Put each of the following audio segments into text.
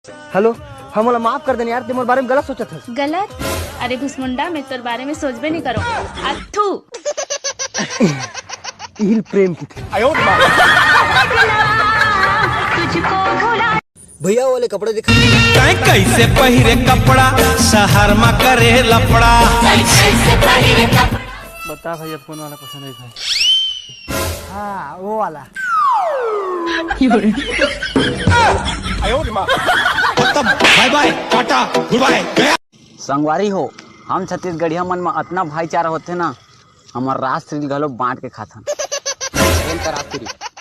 Hello, हम वाला माफ कर देने यार, तुम्हारे बारे में गलत सोचा था। गलत? अरे घुसमुंडा, मैं तोर बारे में सोच भी नहीं करो। अथू इल प्रेम की थी। भैया वाले कपड़े दिखा। कैसे पहिरे कपड़ा शहर में करे लपड़ा। बता भैया कौन वाला पसंद है? हाँ वो वाला। बाय बाय टाटा गुड बाय। संगवारी हो, हम छत्तीसगढ़िया मन में इतना भाईचारा होते ना, हमार राष्ट्रीय घलो बांट के खाथन।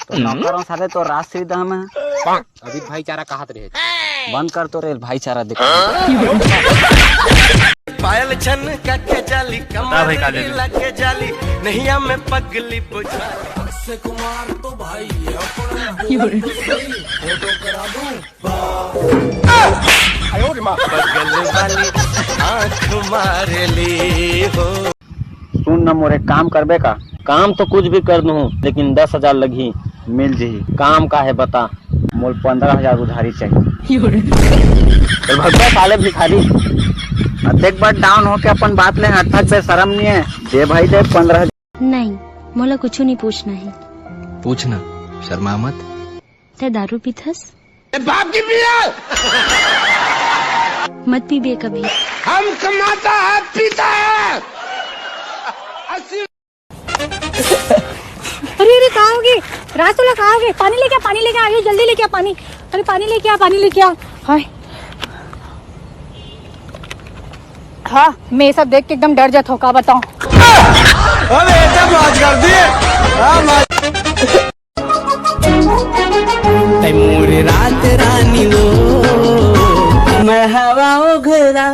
तो नौकरों सारे तो राष्ट्रीय दह में अभी भाईचारा कहत रहे बंद कर तो रे भाईचारा देखो। पायल छन के जाली कमर लगे जाली नहीं में पगली बुझा से कुमार तो भाई बगल वाली आँख मारे ली हो। सुन न मोरे, काम करबे का? काम तो कुछ भी कर दूँ, लेकिन 10,000 लगी मिल जी। काम का है बता? मोल 15,000 उधारी चाहिए। तो भगवा साले भिखारी, एक बार डाउन होके अपन बात ले, हटक पे शर्म नहीं है। दे भाई दे 15,000। नहीं, मोला कुछ नहीं पूछना है। पूछना, शर्मा मत। ते दारू पीथस? बाप की पिया मत पीबे कभी। हम कमाता है पीता है। अरे कहाँ होगी राजतुला, कहाँ होगी? पानी लेके आ, पानी लेके आ, जल्दी लेके आ पानी। अरे पानी लेके आ, पानी लेके आ। हाय हाँ, मैं सब देख के एकदम डर जाता हूँ, का बताऊँ। अबे जब आज कर दिए मोरे रात रानी लो मैं हवा घरा।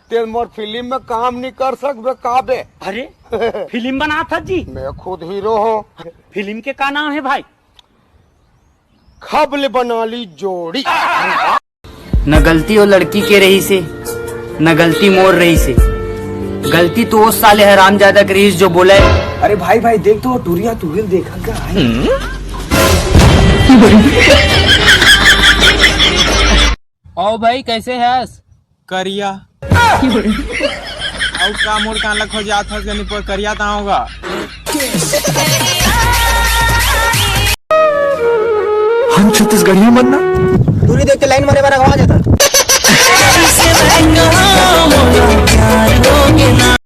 तेल मोर फिल्म में काम नहीं कर सकते काबे। अरे फिल्म बना था जी? मैं खुद हीरो हूँ। फिल्म के का नाम है भाई? खबल बना ली जोड़ी। न गलती वो लड़की के रही से, न गलती मोर रही से। गलती तो वो साले हरामजादा के रही जो बोला है। अरे भाई भाई देख तो टूरिया टूरियल देखा क्या है? ओ भाई कैसे है? करिया और का मोड़ का लख हो जात है जनी पर करिया ता होगा। हम छत्तीसगढ़िया बनना टूरी देख के लाइन मारे बारा गवा जाता।